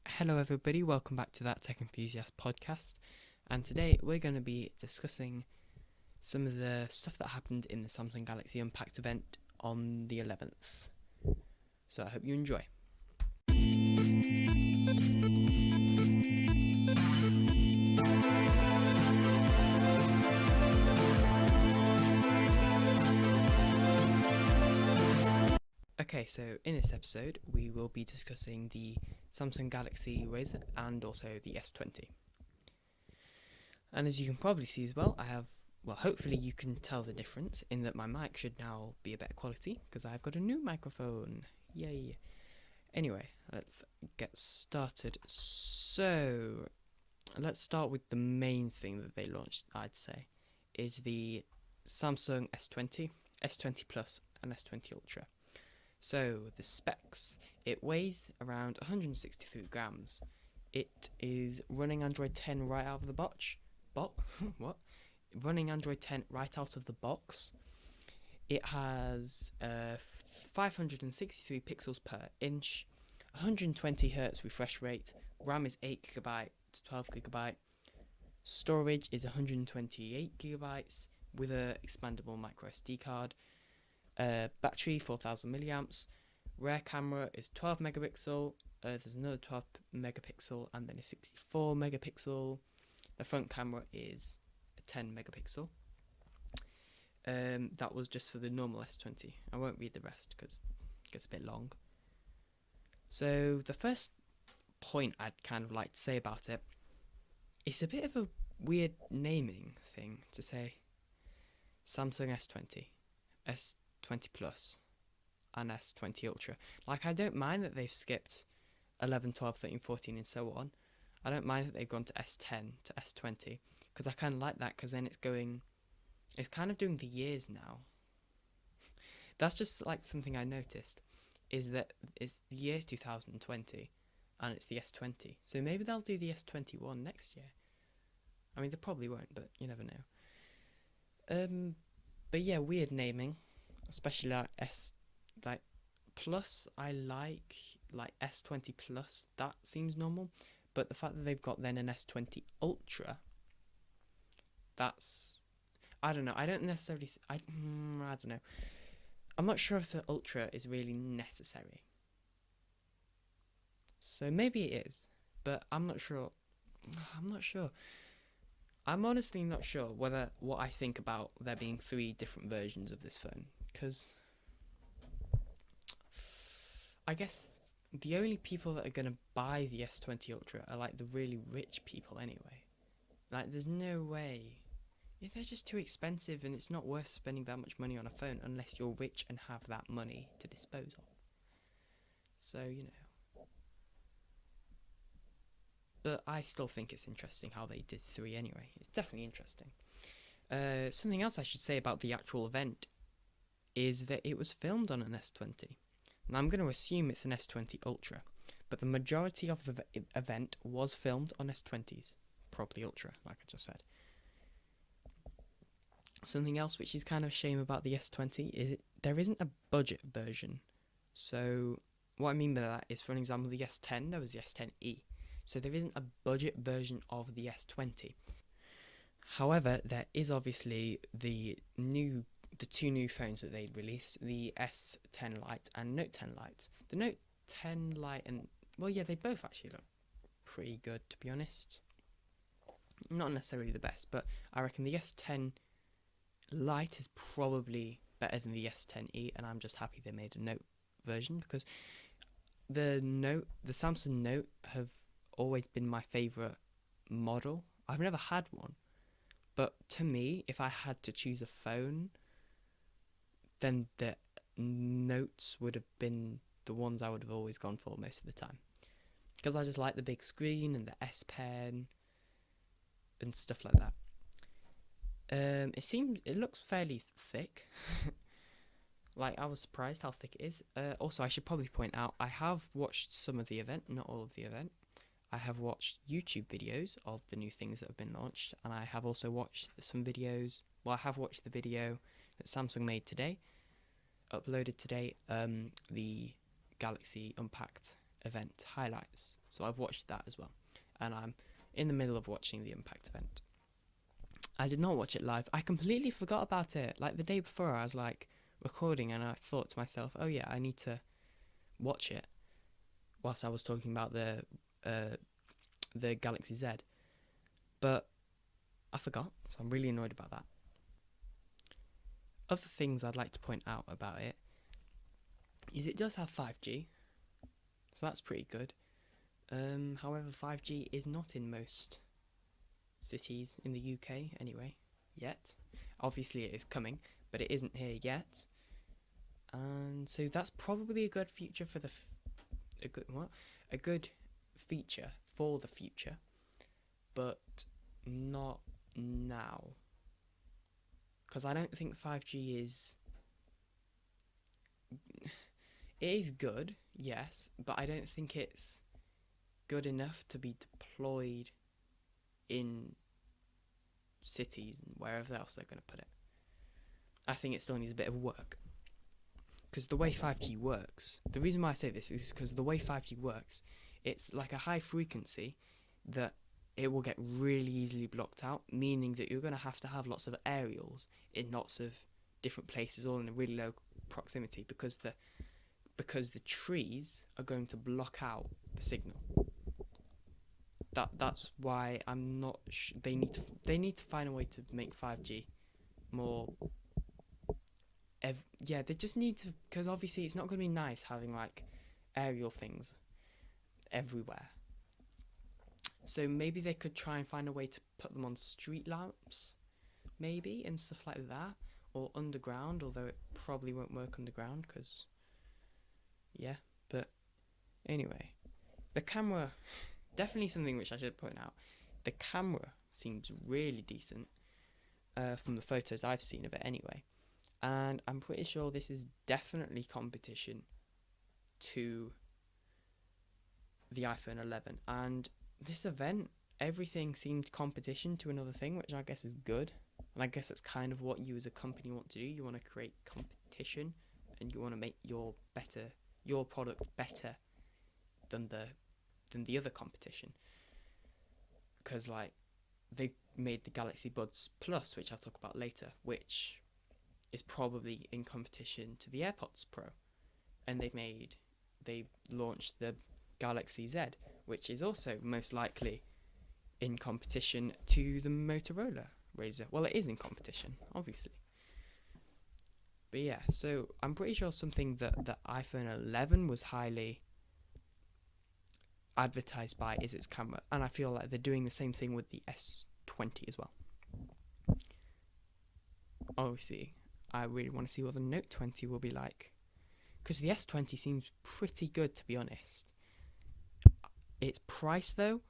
Hello, everybody. Welcome back to that Tech Enthusiast podcast. And today we're going to be discussing some of the stuff that happened in the Samsung Galaxy Unpacked event on the 11th. So I hope you enjoy. Okay, so in this episode we will be discussing the Samsung Galaxy Razr and also the S20. And as you can probably see as well, hopefully you can tell the difference in that my mic should now be a better quality because I've got a new microphone. Yay. Anyway, let's get started. So, let's start with the main thing that they launched, I'd say, is the Samsung S20, S20 Plus and S20 Ultra. So, the specs, it weighs around 163 grams. It is running Android 10 right out of the box. What? Running Android 10 right out of the box. It has 563 pixels per inch, 120 Hz refresh rate, RAM is 8GB to 12GB, storage is 128GB with a expandable micro SD card, battery 4000 milliamps, rear camera is 12 megapixel, there's another 12 megapixel and then a 64 megapixel, the front camera is 10 megapixel. That was just for the normal S20. I won't read the rest because it gets a bit long. So the first point I'd kind of like to say about it, it's a bit of a weird naming thing to say Samsung S20, S20 Plus and S20 Ultra. Like, I don't mind that they've skipped 11, 12, 13, 14 and so on. I don't mind that they've gone to S10 to S20 because I kind of like that because then it's kind of doing the years now. That's just like something I noticed, is that it's the year 2020 and it's the S20. So maybe they'll do the S21 next year. I mean, they probably won't, but you never know. But yeah, weird naming, especially like Plus. I like S20 Plus. That seems normal, but the fact that they've got then an S20 Ultra, that's, I don't know. I don't necessarily. I don't know. I'm not sure if the Ultra is really necessary. So maybe it is, but I'm not sure. I'm honestly not sure what I think about there being 3 different versions of this phone, because I guess the only people that are going to buy the S20 Ultra are like the really rich people anyway. Like, there's no way. Yeah, they're just too expensive and it's not worth spending that much money on a phone unless you're rich and have that money to dispose of. So, But I still think it's interesting how they did 3 anyway. It's definitely interesting. Something else I should say about the actual event is that it was filmed on an S20. Now, I'm going to assume it's an S20 Ultra, but the majority of the event was filmed on S20s, probably Ultra, like I just said. Something else which is kind of a shame about the S20 is there isn't a budget version. So what I mean by that is, for an example, the S10, there was the S10e. So there isn't a budget version of the S20. However, there is obviously the 2 new phones that they released, the S10 Lite and Note 10 Lite. The Note 10 Lite and, well, yeah, they both actually look pretty good, to be honest. Not necessarily the best, but I reckon the S10 Lite is probably better than the S10e, and I'm just happy they made a Note version because the Samsung Note have always been my favourite model. I've never had one, but to me, if I had to choose a phone, then the Notes would have been the ones I would have always gone for most of the time, because I just like the big screen and the S Pen and stuff like that. It looks fairly thick. Like, I was surprised how thick it is. Also, I should probably point out, I have watched some of the event, not all of the event. I have watched YouTube videos of the new things that have been launched, and I have also watched some videos. Well, I have watched the video that Samsung made today, uploaded today, the Galaxy Unpacked event highlights. So I've watched that as well. And I'm in the middle of watching the Unpacked event. I did not watch it live. I completely forgot about it. Like the day before, I was like recording and I thought to myself, oh yeah, I need to watch it whilst I was talking about the Galaxy Z. But I forgot, so I'm really annoyed about that. Other things I'd like to point out about it is it does have 5G, so that's pretty good. However, 5G is not in most cities in the UK anyway, yet. Obviously it is coming, but it isn't here yet. And so that's probably a good feature for a good feature for the future, but not now. Because I don't think 5G is... It is good, yes, but I don't think it's good enough to be deployed in cities and wherever else they're going to put it. I think it still needs a bit of work. Because the way 5G works, the reason why I say this is because the way 5G works, it's like a high frequency that it will get really easily blocked out, meaning that you're going to have lots of aerials in lots of different places, all in a really low proximity, because the trees are going to block out the signal. That's why I'm not. They need to find a way to make 5G more. They just need to, because obviously it's not going to be nice having like aerial things everywhere. So maybe they could try and find a way to put them on street lamps, maybe, and stuff like that, or underground, although it probably won't work underground, because, yeah, but anyway. The camera, definitely something which I should point out, the camera seems really decent, from the photos I've seen of it anyway, and I'm pretty sure this is definitely competition to the iPhone 11, and this event, everything seemed competition to another thing, which I guess is good. And I guess that's kind of what you as a company want to do. You want to create competition, and you want to make your product better than the other competition. Because like they made the Galaxy Buds Plus, which I'll talk about later, which is probably in competition to the AirPods Pro, and they launched the Galaxy Z, which is also most likely in competition to the Motorola Razr. Well, it is in competition, obviously. But yeah, so I'm pretty sure something that the iPhone 11 was highly advertised by is its camera, and I feel like they're doing the same thing with the S20 as well. Obviously, I really want to see what the Note 20 will be like, because the S20 seems pretty good, to be honest. Its price, though,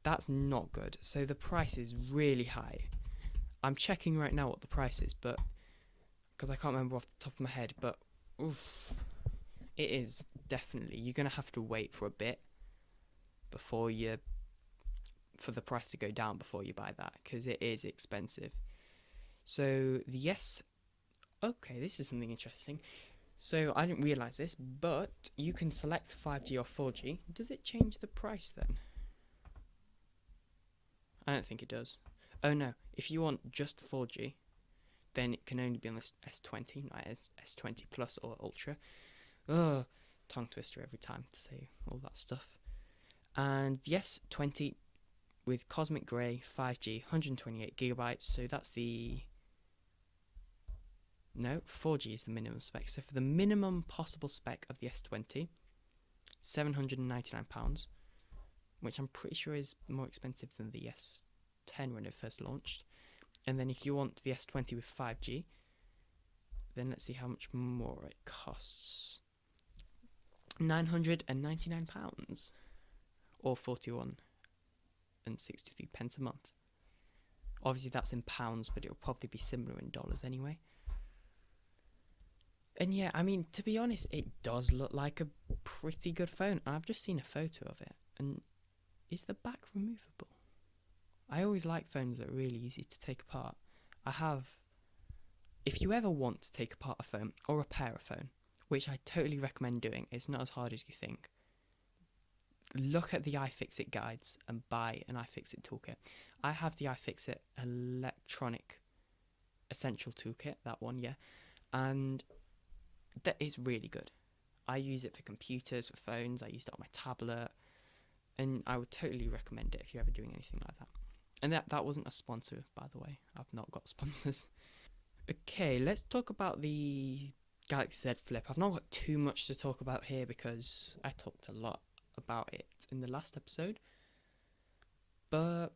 that's not good. So the price is really high. I'm checking right now what the price is, but because I can't remember off the top of my head, but oof, it is definitely, you're going to have to wait for a bit for the price to go down before you buy that, because it is expensive. So okay, this is something interesting. So I didn't realise this, but you can select 5G or 4G. Does it change the price then? I don't think it does. Oh no, if you want just 4G, then it can only be on the S20, not S20 Plus or Ultra. Ugh, tongue twister every time to say all that stuff. And the S20 with Cosmic Grey, 5G, 128GB, so that's the... No, 4G is the minimum spec. So for the minimum possible spec of the S20, £799, which I'm pretty sure is more expensive than the S10 when it first launched. And then if you want the S20 with 5G, then let's see how much more it costs. £999, or 41.63 pence a month. Obviously that's in pounds, but it'll probably be similar in dollars anyway. And yeah, I mean, to be honest, it does look like a pretty good phone. I've just seen a photo of it, and is the back removable? I always like phones that are really easy to take apart. If you ever want to take apart a phone or repair a phone, which I totally recommend doing, it's not as hard as you think. look at the iFixit guides and buy an iFixit toolkit. I have the iFixit electronic essential toolkit, that one, yeah, and that is really good. I use it for computers, for phones. I use it on my tablet, and I would totally recommend it if you're ever doing anything like that. And that wasn't a sponsor, by the way. I've not got sponsors. Okay, let's talk about the Galaxy Z Flip. I've not got too much to talk about here because I talked a lot about it in the last episode. But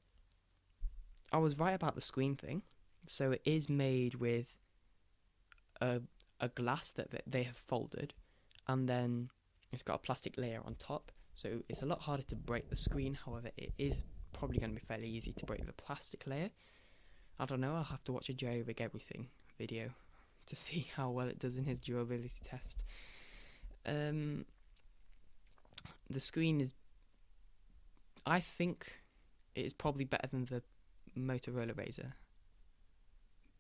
I was right about the screen thing. So it is made with a glass that they have folded, and then it's got a plastic layer on top. So it's a lot harder to break the screen. However, it is probably going to be fairly easy to break the plastic layer. I don't know, I'll have to watch a Jerry Rig Everything video to see how well it does in his durability test. The screen is, I think it is probably better than the Motorola Razr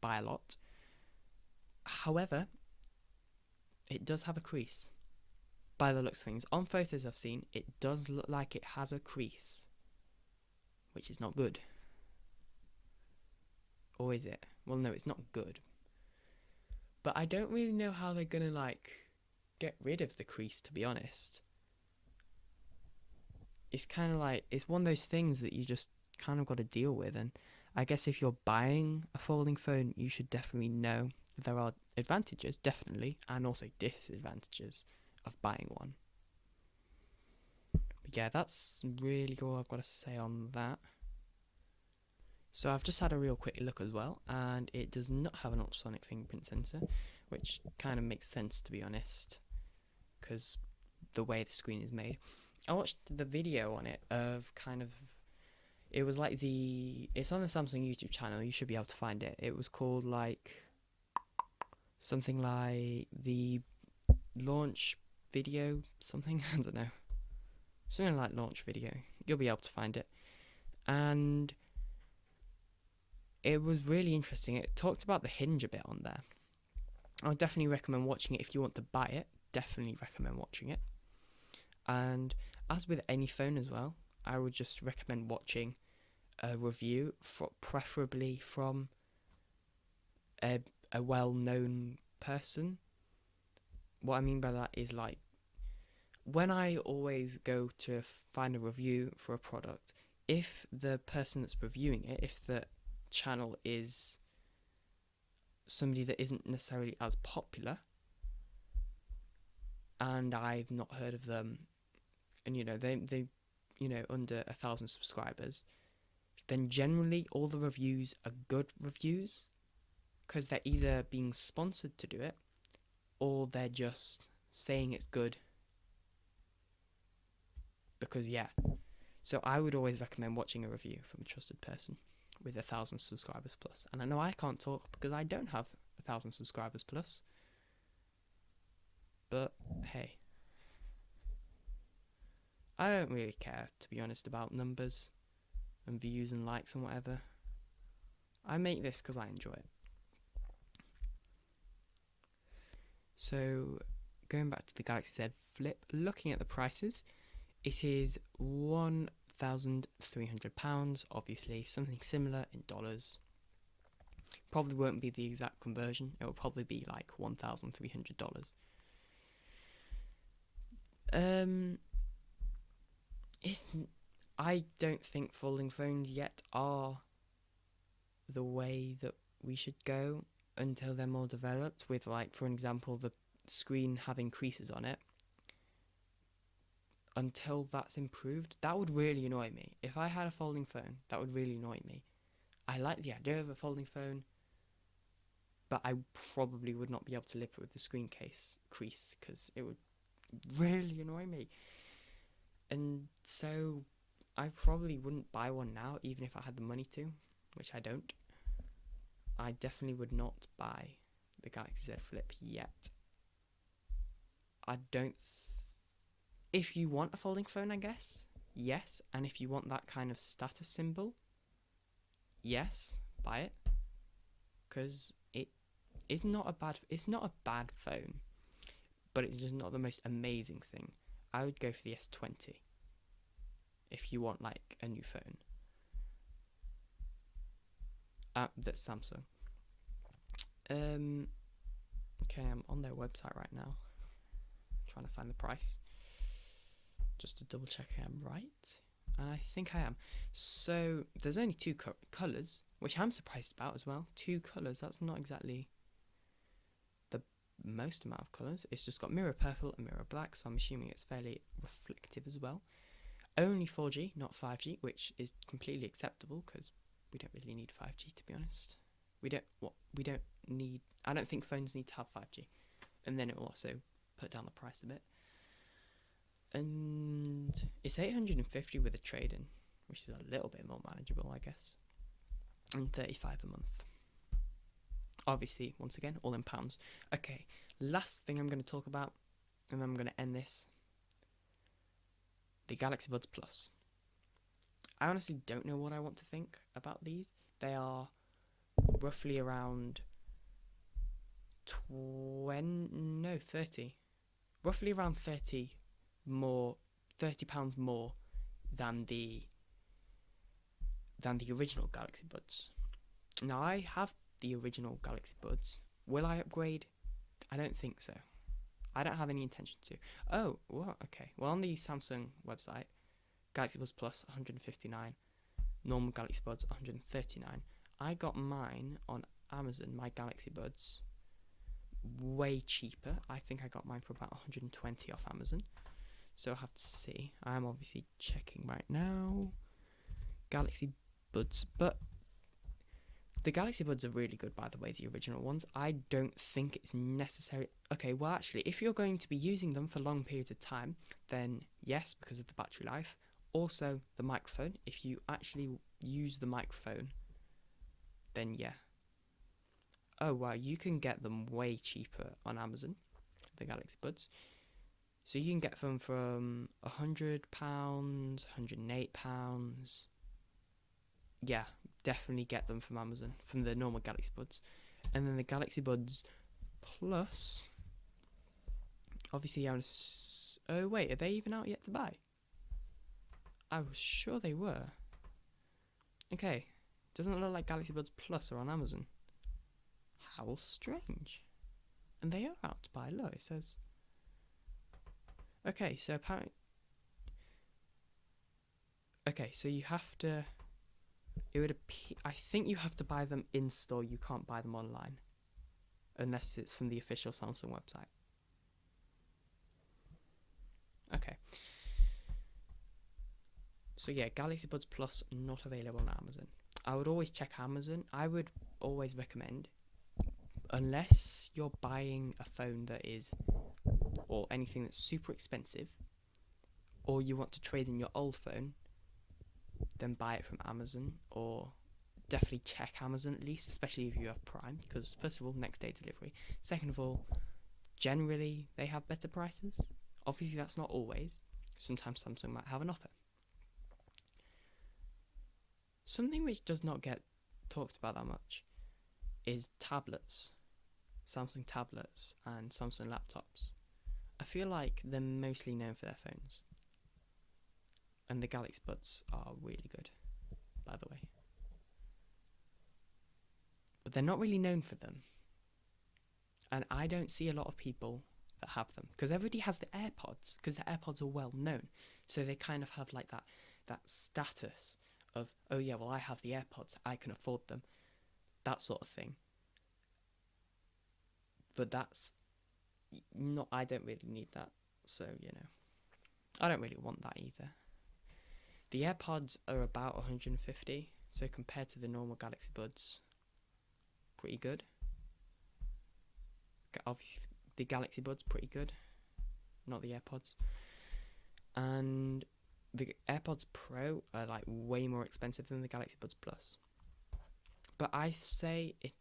by a lot. However, it does have a crease. By the looks of things, on photos I've seen, it does look like it has a crease, which is not good. Or is it? Well, no, it's not good. But I don't really know how they're gonna get rid of the crease, to be honest. It's kind of it's one of those things that you just kind of got to deal with. And I guess if you're buying a folding phone, you should definitely know there are advantages, definitely, and also disadvantages of buying one. But yeah, that's really all I've got to say on that. So I've just had a real quick look as well, and it does not have an ultrasonic fingerprint sensor, which kind of makes sense, to be honest, because the way the screen is made. I watched the video on it of it was it's on the Samsung YouTube channel, you should be able to find it. It was called something like the launch video, something, I don't know. Something like launch video. You'll be able to find it. And it was really interesting. It talked about the hinge a bit on there. I would definitely recommend watching it if you want to buy it. Definitely recommend watching it. And as with any phone as well, I would just recommend watching a review, preferably from a well-known person. What I mean by that is when I always go to find a review for a product, if the person that's reviewing it, if the channel is somebody that isn't necessarily as popular, and I've not heard of them, and they under 1,000 subscribers, then generally all the reviews are good reviews, because they're either being sponsored to do it, or they're just saying it's good because So I would always recommend watching a review from a trusted person with 1,000 subscribers plus. And I know I can't talk because I don't have 1,000 subscribers plus, but hey, I don't really care, to be honest, about numbers and views and likes and whatever. I make this because I enjoy it. So, going back to the Galaxy Z Flip, looking at the prices, it is £1,300, obviously, something similar in dollars. Probably won't be the exact conversion, it will probably be $1,300. I don't think folding phones yet are the way that we should go until they're more developed, with for example, the screen having creases on it. Until that's improved, that would really annoy me. If I had a folding phone, that would really annoy me. I like the idea of a folding phone, but I probably would not be able to live with the screen crease, because it would really annoy me. And so I probably wouldn't buy one now, even if I had the money to, which I don't. I definitely would not buy the Galaxy Z Flip yet. I don't. If you want a folding phone, I guess, yes. And if you want that kind of status symbol, yes, buy it. Because it's not a bad phone, but it's just not the most amazing thing. I would go for the S20. if you want like a new phone. That's Samsung. Okay, I'm on their website right now, trying to find the price, just to double check I am right, and I think I am. So there's only two colours, which I'm surprised about as well. 2 colours, that's not exactly the most amount of colours. It's just got mirror purple and mirror black, so I'm assuming it's fairly reflective as well. Only 4G, not 5G, which is completely acceptable because we don't really need 5G, to be honest. We don't need. I don't think phones need to have 5G, and then it will also put down the price a bit. And it's 850 with a trade-in, which is a little bit more manageable, I guess. And 35 a month. Obviously, once again, all in pounds. Okay, last thing I'm going to talk about, and then I'm going to end this. The Galaxy Buds Plus. I honestly don't know what I want to think about these. They are roughly around 30. Roughly around 30 more, £30 more than the original Galaxy Buds. Now, I have the original Galaxy Buds. Will I upgrade? I don't think so. I don't have any intention to. Oh, well, okay. Well, on the Samsung website, Galaxy Buds Plus, 159. Normal Galaxy Buds, 139. I got mine on Amazon, my Galaxy Buds, way cheaper. I think I got mine for about 120 off Amazon. So I'll have to see. I'm obviously checking right now. Galaxy Buds, but the Galaxy Buds are really good, by the way, the original ones. I don't think it's necessary. Okay, well, actually, if you're going to be using them for long periods of time, then yes, because of the battery life. Also, the microphone. If you actually use the microphone, then yeah. Oh, wow, you can get them way cheaper on Amazon, the Galaxy Buds. So you can get them from £100, £108. Yeah, definitely get them from Amazon, from the normal Galaxy Buds. And then the Galaxy Buds Plus, obviously, oh wait, are they even out yet to buy? I was sure they were. Okay, doesn't look like Galaxy Buds Plus are on Amazon. How strange. And they are out to buy. Look, it says. Okay, so apparently. Okay, so you have to. It would appear. I think you have to buy them in store. You can't buy them online, unless it's from the official Samsung website. Okay. So yeah, Galaxy Buds Plus not available on Amazon. I would always check Amazon. I would always recommend, unless you're buying a phone that is, or anything that's super expensive, or you want to trade in your old phone, then buy it from Amazon, or definitely check Amazon at least, especially if you have Prime, because first of all, next day delivery. Second of all, generally they have better prices. Obviously that's not always. Sometimes Samsung might have an offer. Something which does not get talked about that much is tablets. Samsung tablets and Samsung laptops. I feel like they're mostly known for their phones. And the Galaxy Buds are really good, by the way. But they're not really known for them. And I don't see a lot of people that have them. Because everybody has the AirPods, because the AirPods are well known. So they kind of have like that status of, oh yeah, well I have the AirPods, I can afford them. That sort of thing. But that's not, I don't really need that. So, you know, I don't really want that either. The AirPods are about 150, so compared to the normal Galaxy Buds, pretty good. Obviously, the Galaxy Buds, pretty good, not the AirPods. And the AirPods Pro are like way more expensive than the Galaxy Buds Plus. But I say it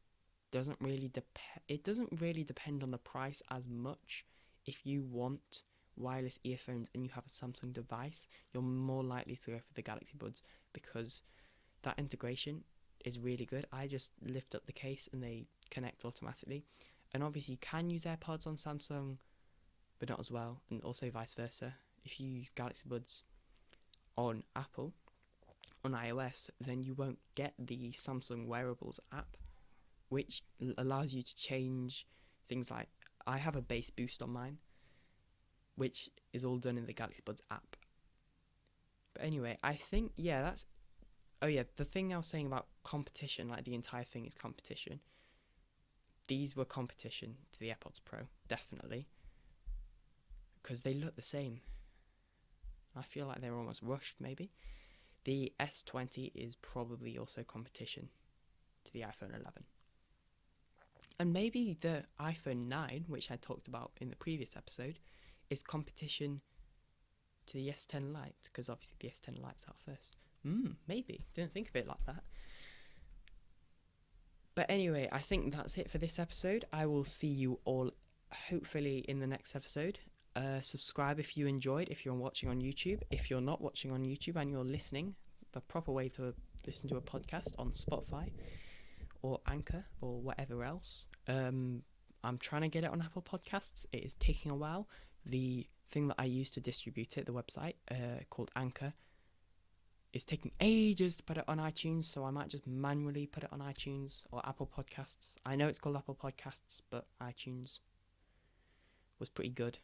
doesn't really depend on the price as much. If you want wireless earphones and you have a Samsung device, you're more likely to go for the Galaxy Buds because that integration is really good. I just lift up the case and they connect automatically. And obviously you can use AirPods on Samsung, but not as well, and also vice versa. If you use Galaxy Buds on Apple, on iOS, then you won't get the Samsung Wearables app, which allows you to change things like, I have a bass boost on mine, which is all done in the Galaxy Buds app. But anyway, I think, the thing I was saying about competition, like the entire thing is competition. These were competition to the AirPods Pro, definitely, because they look the same. I feel like they were almost rushed, maybe. The S20 is probably also competition to the iPhone 11. And maybe the iPhone 9, which I talked about in the previous episode, is competition to the S10 Lite, because obviously the S10 Lite's out first. Maybe. Didn't think of it like that. But anyway, I think that's it for this episode. I will see you all hopefully in the next episode. Subscribe if you enjoyed, if you're watching on YouTube. If you're not watching on YouTube and you're listening, the proper way to listen to a podcast on Spotify or Anchor or whatever else. I'm trying to get it on Apple Podcasts. It is taking a while. The thing that I use to distribute it, the website called Anchor, is taking ages to put it on iTunes, so I might just manually put it on iTunes or Apple Podcasts. I know it's called Apple Podcasts, but iTunes was pretty good,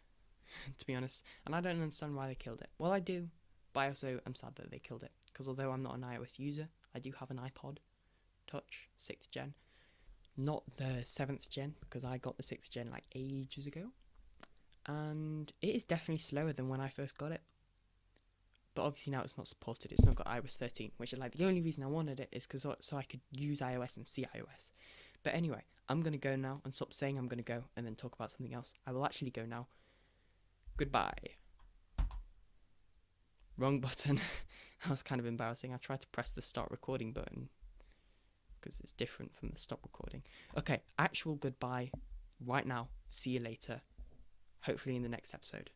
to be honest. And I don't understand why they killed it. Well, I do, but I also am sad that they killed it, because although I'm not an iOS user, I do have an iPod Touch 6th gen. Not the 7th gen, because I got the 6th gen like ages ago. And it is definitely slower than when I first got it. But obviously now it's not supported. It's not got iOS 13, which is like the only reason I wanted it is because so I could use iOS and see iOS. But anyway, I'm going to go now and stop saying I'm going to go and then talk about something else. I will actually go now. Goodbye. Wrong button. That was kind of embarrassing. I tried to press the start recording button because it's different from the stop recording. Okay, actual goodbye right now. See you later. Hopefully in the next episode.